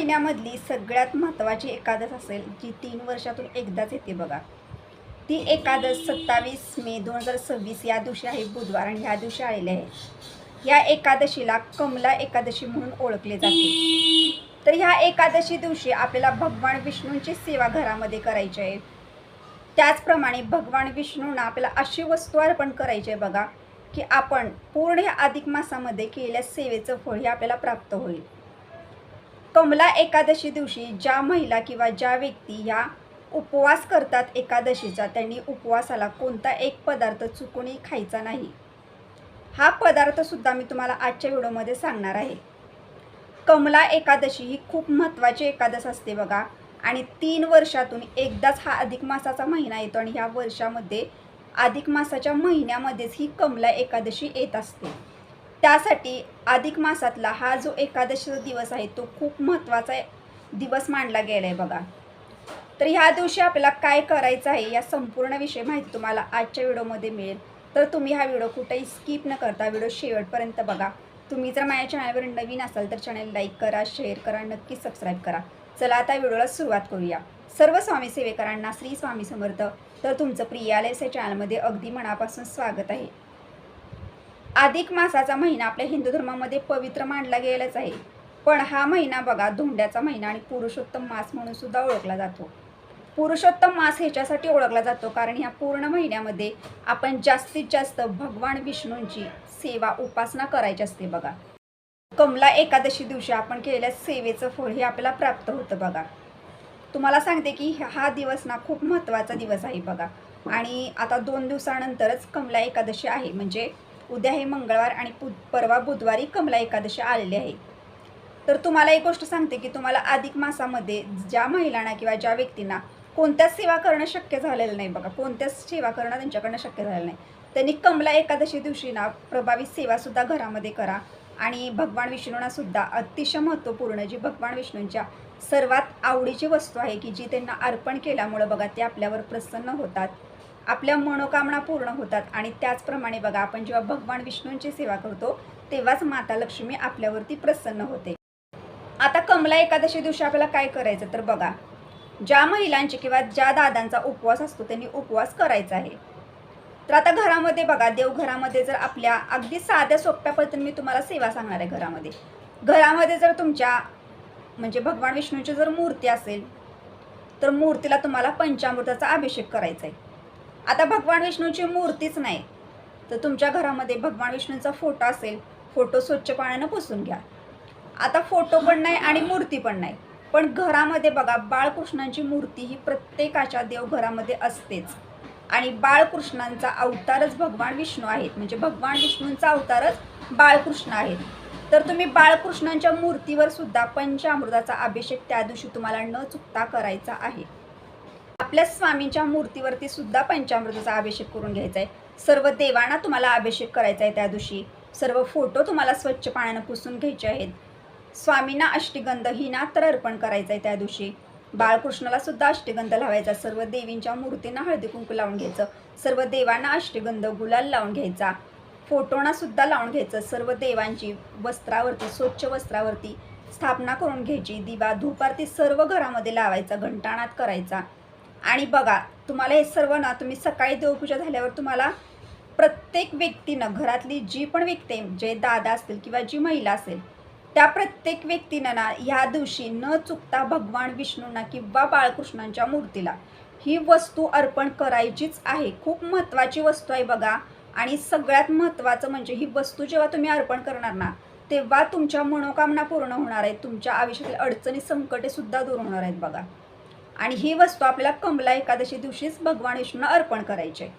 महिन्यामधली सगळ्यात महत्त्वाची एकादश असेल जी 3 वर्षातून एकदाच येते बघा. ती एकादश 27 मे 2026 या दिवशी आहे, बुधवार, आणि ह्या दिवशी आलेली आहे. या एकादशीला कमला एकादशी म्हणून ओळखले जाते. तर ह्या एकादशी दिवशी आपल्याला भगवान विष्णूंची सेवा घरामध्ये करायची आहे. त्याचप्रमाणे भगवान विष्णूंना आपल्याला अशी वस्तू अर्पण करायची आहे बघा, की आपण पूर्ण ह्या अधिक मासामध्ये केलेल्या सेवेचं फळ हे आपल्याला प्राप्त होईल. कमला एकादशी दिवशी ज्या महिला किंवा ज्या व्यक्ती ह्या उपवास करतात एकादशीचा, त्यांनी उपवासाला कोणता एक पदार्थ चुकूनही खायचा नाही. हा पदार्थसुद्धा मी तुम्हाला आजच्या व्हिडिओमध्ये सांगणार आहे. कमला एकादशी ही खूप महत्त्वाची एकादश असते बघा, आणि 3 वर्षातून एकदाच हा अधिक मासाचा महिना येतो, आणि ह्या वर्षामध्ये अधिक मासाच्या महिन्यामध्येच ही कमला एकादशी येत असते. त्यासाठी अधिक मासातला हा जो एकादशीचा दिवस आहे तो खूप महत्त्वाचा दिवस मानला गेला आहे बघा. तर ह्या दिवशी आपल्याला काय करायचं आहे या संपूर्ण विषय माहिती तुम्हाला आजच्या व्हिडिओमध्ये मिळेल. तर तुम्ही हा व्हिडिओ कुठेही स्किप न करता व्हिडिओ शेवटपर्यंत बघा. तुम्ही जर माझ्या चॅनलवर नवीन असाल तर चॅनल लाईक करा, शेअर करा, नक्की सबस्क्राईब करा. चला आता व्हिडिओला सुरुवात करूया. सर्व स्वामी सेवेकरांना श्री स्वामी समर्थ. तर तुमचं प्रियालयस या चॅनलमध्ये अगदी मनापासून स्वागत आहे. अधिक मासाचा महिना आपल्या हिंदू धर्मामध्ये पवित्र मानला गेलाच आहे, पण हा महिना बघा धोंड्याचा महिना आणि पुरुषोत्तम मास म्हणून सुद्धा ओळखला जातो. पुरुषोत्तम मास ह्याच्यासाठी ओळखला जातो कारण ह्या पूर्ण महिन्यामध्ये आपण जास्तीत जास्त भगवान विष्णूंची सेवा उपासना करायची असते बघा. कमला एकादशी दिवशी आपण केलेल्या सेवेचं फळ हे आपल्याला प्राप्त होतं बघा. तुम्हाला सांगते की हा दिवस ना खूप महत्त्वाचा दिवस आहे बघा, आणि आता 2 दिवसानंतरच कमला एकादशी आहे. म्हणजे उद्या हे मंगळवार आणि परवा बुधवारी कमला एकादशी आलेली आहे. तर तुम्हाला एक गोष्ट सांगते की तुम्हाला अधिक मासामध्ये ज्या महिलांना किंवा ज्या व्यक्तींना कोणत्याच सेवा करणं शक्य झालेलं नाही बघा, कोणत्याच सेवा करणं त्यांच्याकडनं शक्य झालेलं नाही, त्यांनी कमला एकादशी दिवशी ना प्रभावी सेवासुद्धा घरामध्ये करा. आणि भगवान विष्णूंना सुद्धा अतिशय महत्त्वपूर्ण जी भगवान विष्णूंच्या सर्वात आवडीची वस्तू आहे की जी त्यांना अर्पण केल्यामुळं बघा ते आपल्यावर प्रसन्न होतात, आपल्या मनोकामना पूर्ण होतात. आणि त्याचप्रमाणे बघा आपण जेव्हा भगवान विष्णूंची सेवा करतो तेव्हाच माता लक्ष्मी आपल्यावरती प्रसन्न होते. आता कमला एकादशी दिवशी आपल्याला काय करायचं तर बघा, ज्या महिलांचे किंवा ज्या दादांचा उपवास असतो त्यांनी उपवास करायचा आहे. तर आता घरामध्ये बघा देवघरामध्ये जर आपल्या अगदी साध्या सोप्या पद्धतीने मी तुम्हाला सेवा सांगणार आहे. घरामध्ये जर तुमच्या म्हणजे भगवान विष्णूंची जर मूर्ती असेल तर मूर्तीला तुम्हाला पंचामृताचा अभिषेक करायचा आहे. आता भगवान विष्णूंची मूर्तीच नाही तर तुमच्या घरामध्ये भगवान विष्णूंचा फोटो असेल, फोटो स्वच्छ पाण्यानं पुसून घ्या. आता फोटो पण नाही आणि मूर्ती पण नाही, पण घरामध्ये बघा बाळकृष्णांची मूर्ती ही प्रत्येकाच्या देवघरामध्ये असतेच, आणि बाळकृष्णांचा अवतारच भगवान विष्णू आहेत. म्हणजे भगवान विष्णूंचा अवतारच बाळकृष्ण आहेत. तर तुम्ही बाळकृष्णांच्या मूर्तीवर सुद्धा पंचामृताचा अभिषेक त्या दिवशी तुम्हाला न चुकता करायचा आहे. आपल्या स्वामींच्या मूर्तीवरती सुद्धा पंचामृताचा अभिषेक करून घ्यायचा आहे. सर्व देवांना तुम्हाला अभिषेक करायचा आहे त्या दिवशी. सर्व फोटो तुम्हाला स्वच्छ पाण्यानं पुसून घ्यायचे आहेत. स्वामींना अष्टगंध हिना तर अर्पण करायचा आहे त्या दिवशी. बाळकृष्णाला सुद्धा अष्टगंध लावायचा. सर्व देवींच्या मूर्तींना हळदी कुंकू लावून घ्यायचं. सर्व देवांना अष्टगंध गुलाल लावून घ्यायचा. फोटोना सुद्धा लावून घ्यायचं. सर्व देवांची वस्त्रावरती स्वच्छ वस्त्रावरती स्थापना करून घ्यायची. दिवा धूप आरती सर्व घरामध्ये लावायचा, घंटानाद करायचा. आणि बघा तुम्हाला हे सर्व ना तुम्ही सकाळी देवपूजा झाल्यावर तुम्हाला प्रत्येक व्यक्तीनं घरातली जी पण व्यक्ती जे दादा असतील किंवा जी महिला असेल त्या प्रत्येक व्यक्तीनं ना ह्या दिवशी न चुकता भगवान विष्णूंना किंवा बाळकृष्णांच्या मूर्तीला ही वस्तू अर्पण करायचीच आहे. खूप महत्त्वाची वस्तू आहे बघा. आणि सगळ्यात महत्त्वाचं म्हणजे ही वस्तू जेव्हा तुम्ही अर्पण करणार ना तेव्हा तुमच्या मनोकामना पूर्ण होणार आहेत, तुमच्या आयुष्यातील अडचणी संकटे सुद्धा दूर होणार आहेत बघा. आणि ही वस्तू आपल्याला कमला एकादशी दिवशीच भगवान विष्णूंना अर्पण करायची आहे.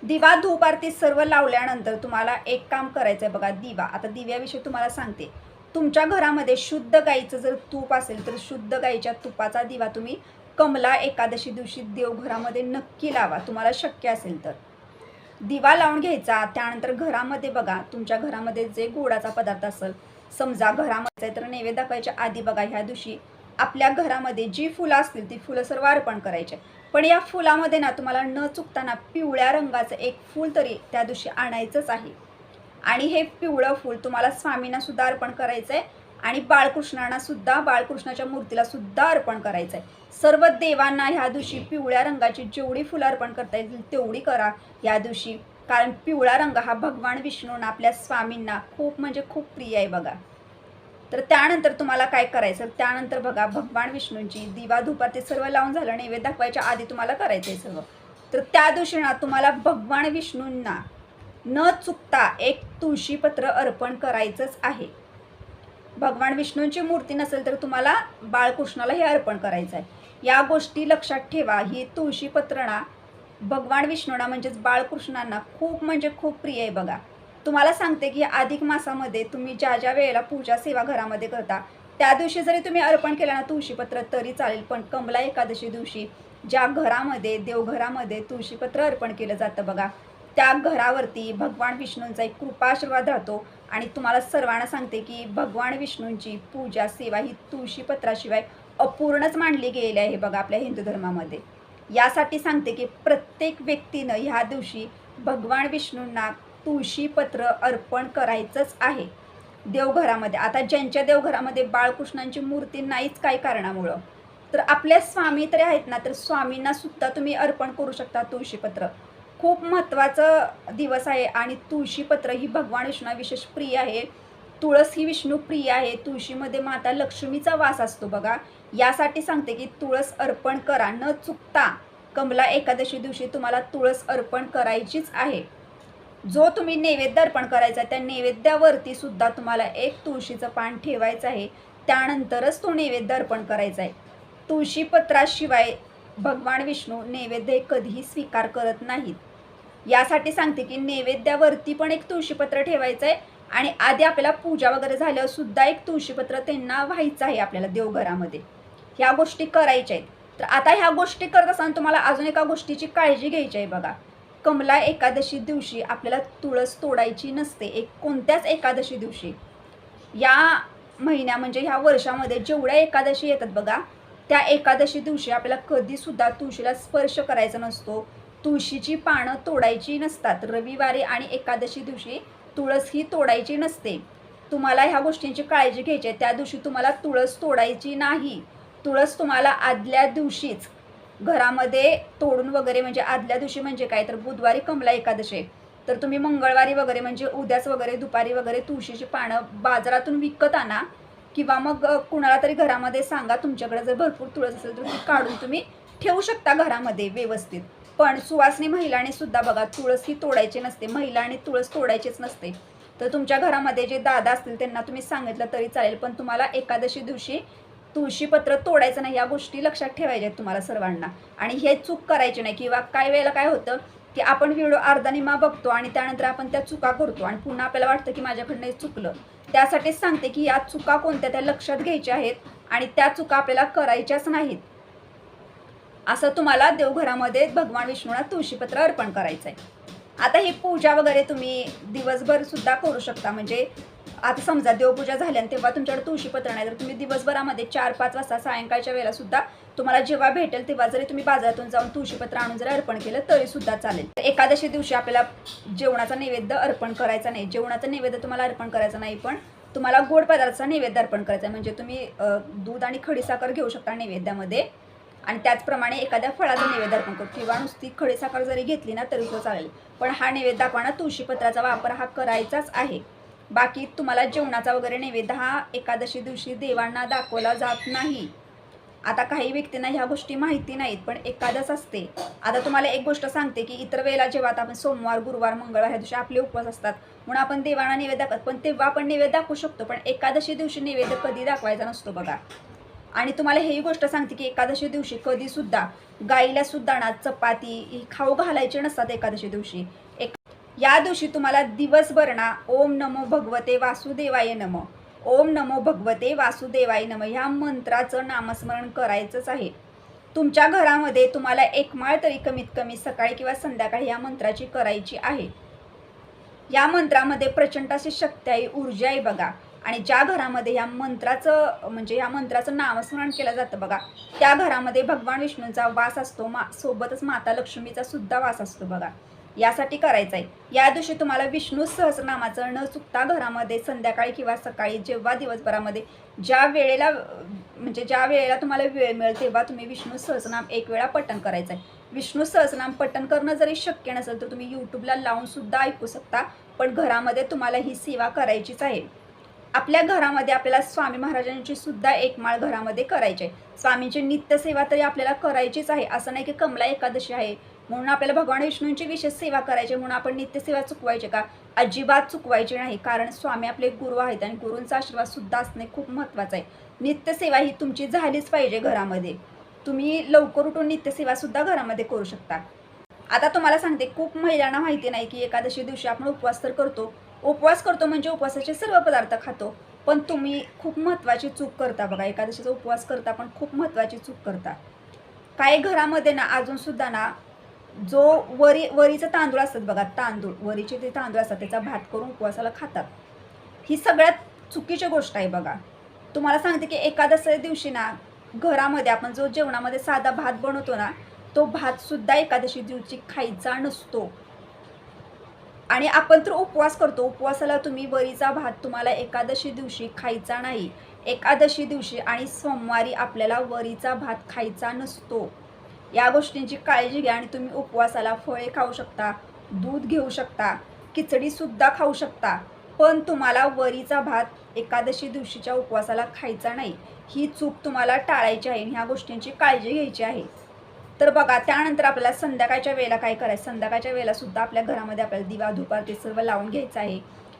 दिवा धूप आरती सर्व लावल्यानंतर तुम्हाला एक काम करायचं आहे बघा. दिवा, आता दिव्याविषयी तुम्हाला सांगते. तुमच्या घरामध्ये शुद्ध गाईचं जर तूप असेल तर शुद्ध गाईच्या तुपाचा दिवा तुम्ही कमला एकादशी दिवशी देवघरामध्ये नक्की लावा, तुम्हाला शक्य असेल तर. दिवा लावून घ्यायचा. त्यानंतर घरामध्ये बघा तुमच्या घरामध्ये जे गोडाचा पदार्थ असेल, समजा घरामध्ये तर नैवेद्य दाखवायच्या आधी बघा ह्या दिवशी आपल्या घरामध्ये जी फुलं असतील ती फुलं सर्व अर्पण करायचे. पण या फुलामध्ये ना तुम्हाला न चुकताना पिवळ्या रंगाचं एक फूल तरी त्या दिवशी आणायचंच आहे. आणि हे पिवळं फूल तुम्हाला स्वामींना सुद्धा अर्पण करायचं आहे आणि बाळकृष्णाच्या मूर्तीला सुद्धा अर्पण करायचं आहे. सर्व देवांना ह्या दिवशी पिवळ्या रंगाची जेवढी फुलं अर्पण करता येतील तेवढी करा या दिवशी, कारण पिवळा रंग हा भगवान विष्णूंना आपल्या स्वामींना खूप म्हणजे खूप प्रिय आहे बघा. तर त्यानंतर तुम्हाला काय करायचं, त्यानंतर बघा भगवान विष्णूंची दिवा धुपा ते सर्व लावून झालं, नैवेद्य दाखवायच्या आधी तुम्हाला करायचं आहे सर्व. तर त्या दिवशी ना तुम्हाला भगवान विष्णूंना न चुकता एक तुळशीपत्र अर्पण करायचंच आहे. भगवान विष्णूंची मूर्ती नसेल तर तुम्हाला बाळकृष्णाला हे अर्पण करायचं आहे. या गोष्टी लक्षात ठेवा. ही तुळशीपत्र ना भगवान विष्णूंना म्हणजेच बाळकृष्णांना खूप म्हणजे खूप प्रिय आहे बघा. तुम्हाला सांगते की अधिक मासामध्ये तुम्ही ज्या ज्या वेळेला पूजा सेवा घरामध्ये करता त्या दिवशी जरी तुम्ही अर्पण केलं ना तुळशीपत्र तरी चालेल, पण कमला एकादशी दिवशी ज्या घरामध्ये देवघरामध्ये तुळशीपत्र अर्पण केलं जातं बघा, त्या घरावरती भगवान विष्णूंचा एक कृपाशीर्वाद राहतो. आणि तुम्हाला सर्वांना सांगते की भगवान विष्णूंची पूजा सेवा ही तुळशीपत्राशिवाय अपूर्णच मानली गेलेली आहे बघा आपल्या हिंदू धर्मामध्ये. यासाठी सांगते की प्रत्येक व्यक्तीनं ह्या दिवशी भगवान विष्णूंना तुळशीपत्र अर्पण करायचंच आहे देवघरामध्ये. आता ज्यांच्या देवघरामध्ये बाळकृष्णांची मूर्ती नाहीच काही कारणामुळं, तर आपले स्वामी तरी आहेत ना, तर स्वामींना सुद्धा तुम्ही अर्पण करू शकता तुळशीपत्र. खूप महत्त्वाचं दिवस आहे आणि तुळशीपत्र ही भगवान विष्णूंना विशेष प्रिय आहे. तुळस ही विष्णू प्रिय आहे. तुळशीमध्ये माता लक्ष्मीचा वास असतो बघा. यासाठी सांगते की तुळस अर्पण करा न चुकता. कमला एकादशी दिवशी तुम्हाला तुळस अर्पण करायचीच आहे. जो तुम्ही नैवेद्य अर्पण करायचा त्या नैवेद्यावरती सुद्धा तुम्हाला एक तुळशीचं पान ठेवायचं आहे. त्यानंतरच तो नैवेद्य अर्पण करायचा आहे. तुळशीपत्राशिवाय भगवान विष्णू नैवेद्य कधीही स्वीकार करत नाहीत. यासाठी सांगते की नैवेद्यावरती पण एक तुळशीपत्र ठेवायचं आहे आणि आधी आपल्याला पूजा वगैरे झाल्यावर सुद्धा एक तुळशीपत्र त्यांना व्हायचं आहे आपल्याला देवघरामध्ये. ह्या गोष्टी करायच्या आहेत. तर आता ह्या गोष्टी करत असताना तुम्हाला अजून एका गोष्टीची काळजी घ्यायची आहे बघा. कमला एकादशी दिवशी आपल्याला तुळस तोडायची नसते. कोणत्याच एकादशी दिवशी या महिन्या म्हणजे ह्या वर्षामध्ये जेवढ्या एकादशी येतात बघा, त्या एकादशी दिवशी आपल्याला कधीसुद्धा तुळशीला स्पर्श करायचा नसतो. तुळशीची पानं तोडायची नसतात. रविवारी आणि एकादशी दिवशी तुळस ही तोडायची नसते. तुम्हाला ह्या गोष्टींची काळजी घ्यायची आहे. त्या दिवशी तुम्हाला तुळस तोडायची नाही. तुळस तुम्हाला आदल्या दिवशीच घरामध्ये तोडून वगैरे, म्हणजे आदल्या दिवशी म्हणजे काय, तर बुधवारी कमला एकादशी आहे, तर तुम्ही मंगळवारी वगैरे म्हणजे उद्याच वगैरे दुपारी वगैरे तुळशीची पानं बाजारातून विकत आणा किंवा मग कुणाला तरी घरामध्ये सांगा. तुमच्याकडे जर भरपूर तुळस असेल तर ती काढून तुम्ही ठेवू शकता घरामध्ये व्यवस्थित. पण सुवासिनी महिलांनी सुद्धा बघा तुळस ही तोडायची नसते. महिलांनी तुळस तोडायचीच नसते. तर तुमच्या घरामध्ये जे दादा असतील त्यांना तुम्ही सांगितलं तरी चालेल, पण तुम्हाला एकादशी दिवशी तुळशीपत्र तोडायचं नाही. या गोष्टी लक्षात ठेवायच्या आहेत तुम्हाला सर्वांना. आणि हे चूक करायची नाही. किंवा काही वेळेला काय होतं की आपण व्हिडिओ अर्धा निम्मा बघतो आणि त्यानंतर आपण त्या चुका करतो आणि पुन्हा आपल्याला वाटतं की माझ्याकडनं हे चुकलं. त्यासाठीच सांगते की या चुका कोणत्या त्या लक्षात घ्यायच्या आहेत आणि त्या चुका आपल्याला करायच्याच नाहीत. असं तुम्हाला देवघरामध्ये भगवान विष्णूला तुळशीपत्र अर्पण करायचं आहे. आता ही पूजा वगैरे तुम्ही दिवसभर सुद्धा करू शकता. म्हणजे आता समजा देवपूजा झाली आणि तेव्हा तुमच्याकडे तुळशीपत्र नाही, तर तुम्ही दिवसभरामध्ये 4-5 वाजता सायंकाळच्या वेळेला सुद्धा तुम्हाला जेव्हा भेटेल तेव्हा जरी तुम्ही बाजारातून जाऊन तुळशीपत्र आणून जर अर्पण केलं तरी सुद्धा चालेल. एकादशी दिवशी आपल्याला जेवणाचा नैवेद्य अर्पण करायचा नाही. जेवणाचा नैवेद्य तुम्हाला अर्पण करायचा नाही, पण तुम्हाला गोड पदार्थाचा नैवेद्य अर्पण करायचा. म्हणजे तुम्ही दूध आणि खडीसाखर घेऊ शकता नैवेद्यामध्ये आणि त्याचप्रमाणे एखाद्या फळाचा नैवेद्य अर्पण करू किंवा नुसती खडीसाखर जरी घेतली ना तरी तो चालेल. पण हा नैवेद्य दाखवताना तुळशीपत्राचा वापर हा करायचाच आहे. बाकी तुम्हाला जेवणाचा वगैरे नैवेद्य हा एकादशी दिवशी देवांना दाखवला जात नाही. आता काही व्यक्तींना ह्या गोष्टी माहिती नाहीत, पण एकादश असते. आता तुम्हाला एक गोष्ट सांगते की इतर वेळेला जेव्हा आता आपण सोमवार, गुरुवार, मंगळवार ह्या दिवशी आपले उपवास असतात म्हणून आपण देवांना नैवेद्य दाखवत, पण तेव्हा आपण नैवेद्य दाखवू शकतो. पण एकादशी दिवशी नैवेद्य कधी दाखवायचा नसतो बघा. आणि तुम्हाला ही गोष्ट सांगते की एकादशी दिवशी कधीसुद्धा गाईला सुद्धा ना चपाती ही खाऊ घालायची नसतात एकादशी दिवशी. या दिवशी तुम्हाला दिवसभर ना ओम नमो भगवते वासुदेवाय नमः, ओम नमो भगवते वासुदेवाय नमः ह्या मंत्राचं नामस्मरण करायचंच आहे. तुमच्या घरामध्ये तुम्हाला एक माळ तरी कमीत कमी सकाळी किंवा संध्याकाळी या मंत्राची करायची आहे. या मंत्रामध्ये प्रचंड अशी शक्ती आहे, ऊर्जा आहे बघा. आणि ज्या घरामध्ये ह्या मंत्राचं नामस्मरण केलं जातं बघा, त्या घरामध्ये भगवान विष्णूंचा वास असतो. सोबतच माता लक्ष्मीचा सुद्धा वास असतो बघा. यासाठी करायचं आहे. या दिवशी तुम्हाला विष्णू सहस्रनामाचं न चुकता घरामध्ये संध्याकाळी किंवा सकाळी जेव्हा दिवसभरामध्ये ज्या वेळेला तुम्हाला वेळ मिळेल तेव्हा तुम्ही विष्णू सहस्रनाम एक वेळा पठण करायचं आहे. विष्णू सहस्रनाम पठण करणं जरी शक्य नसेल तर तुम्ही यूट्यूबला लावून सुद्धा ऐकू शकता, पण घरामध्ये तुम्हाला ही सेवा करायचीच आहे. आपल्या घरामध्ये आपल्याला स्वामी महाराजांची सुद्धा एक माळ घरामध्ये करायची आहे. स्वामींची नित्यसेवा तरी आपल्याला करायचीच आहे. असं नाही की कमला एकादशी आहे म्हणून आपल्याला भगवान विष्णूंची विशेष सेवा करायची म्हणून आपण नित्यसेवा चुकवायची का? अजिबात चुकवायची नाही, कारण स्वामी आपले गुरु आहेत आणि गुरूंचा आशीर्वाद सुद्धा असणे खूप महत्त्वाचं आहे. नित्यसेवा ही तुमची झालीच पाहिजे घरामध्ये. तुम्ही लवकर उठून नित्यसेवा सुद्धा घरामध्ये करू शकता. आता तुम्हाला सांगते, खूप महिलांना माहिती नाही की एकादशी दिवशी आपण उपवास तर करतो. उपवास करतो म्हणजे उपवासाचे सर्व पदार्थ खातो, पण तुम्ही खूप महत्त्वाची चूक करता बघा. एकादशीचा उपवास करता पण खूप महत्त्वाची चूक करता. काही घरामध्ये ना अजून सुद्धा ना जो वरीचं तांदूळ असतात बघा, वरीचे ते तांदूळ असतात त्याचा भात करून उपवासाला खातात. ही सगळ्यात चुकीची गोष्ट आहे बघा. तुम्हाला सांगते की एकादशी दिवशी ना घरामध्ये आपण जो जेवणामध्ये साधा भात बनवतो ना, तो भात सुद्धा एकादशी दिवशी खायचा नसतो. आणि आपण तर उपवास करतो, उपवासाला तुम्ही वरीचा भात तुम्हाला एकादशी दिवशी खायचा नाही. एकादशी दिवशी आणि सोमवारी आपल्याला वरीचा भात खायचा नसतो. या गोष्टींची काळजी घ्या आणि तुम्ही उपवासाला फळे खाऊ शकता, दूध घेऊ शकता, खिचडीसुद्धा खाऊ शकता, पण तुम्हाला वरीचा भात एकादशी दिवशीच्या उपवासाला खायचा नाही. ही चूक तुम्हाला टाळायची आहे आणि ह्या गोष्टींची काळजी घ्यायची आहे. तर बघा, त्यानंतर आपल्याला संध्याकाळच्या वेळेला काय करायचं, संध्याकाळच्या वेळेला सुद्धा आपल्या घरामध्ये आपल्याला दिवा धूप ते सर्व लावून घ्यायचं आहे.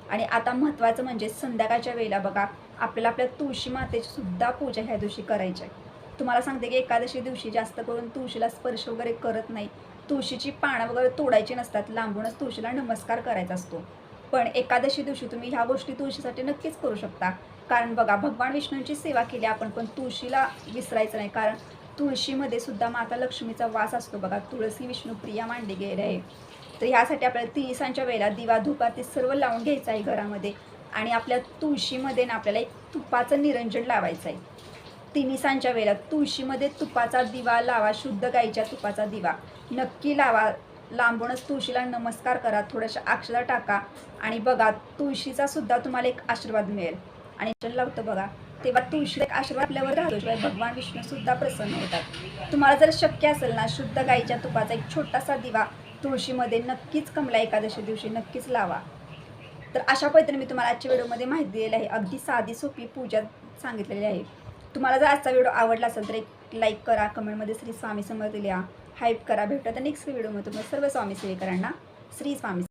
आणि आता महत्त्वाचं म्हणजे संध्याकाळच्या वेळेला बघा आपल्याला आपल्या तुळशी मातेची सुद्धा पूजा ह्या दिवशी करायची आहे. तुम्हाला सांगते की एकादशी दिवशी जास्त करून तुळशीला स्पर्श वगैरे करत नाही. तुळशीची पानं वगैरे तोडायची नसतात, लांबूनच तुळशीला नमस्कार करायचा असतो. पण एकादशी दिवशी तुम्ही ह्या गोष्टी तुळशीसाठी नक्कीच करू शकता. कारण बघा, भगवान विष्णूंची सेवा केली आपण, पण तुळशीला विसरायचं नाही, कारण तुळशीमध्ये सुद्धा माता लक्ष्मीचा वास असतो बघा. तुळशी विष्णुप्रिया मानली गेली आहे. तर ह्यासाठी आपल्याला तिळसांच्या वेळेला दिवा धूपा ते सर्व लावून घ्यायचं आहे घरामध्ये. आणि आपल्या तुळशीमध्ये ना आपल्याला एक तुपाचं निरंजन लावायचं आहे. तिन्हीसांच्या वेळेला तुळशीमध्ये तुपाचा दिवा लावा, शुद्ध गाईच्या तुपाचा दिवा नक्की लावा. लांबूनच तुळशीला नमस्कार करा, थोड्याशा अक्षता टाका आणि बघा तुळशीचा सुद्धा तुम्हाला एक आशीर्वाद मिळेल. आणि लावतं बघा तेव्हा तुळशीचा एक आशीर्वाद आपल्यावर राहतो, शिवाय भगवान विष्णू सुद्धा प्रसन्न होतात. तुम्हाला जर शक्य असेल ना, शुद्ध गाईच्या तुपाचा एक छोटासा दिवा तुळशीमध्ये नक्कीच कमला एकादशी दिवशी नक्कीच लावा. तर अशा पद्धतीने मी तुम्हाला आजच्या व्हिडिओमध्ये माहिती दिलेली आहे. अगदी साधी सोपी पूजा सांगितलेली आहे. तुम्हाला जर आजचा व्हिडिओ आवडला असेल तर एक लाईक करा, कमेंटमध्ये श्री स्वामी समर्थ लिहा, हाईप करा. भेटूया तर नेक्स्ट व्हिडिओमध्ये तुम्हाला सर्व स्वामी सेवेकरांना श्री स्वामी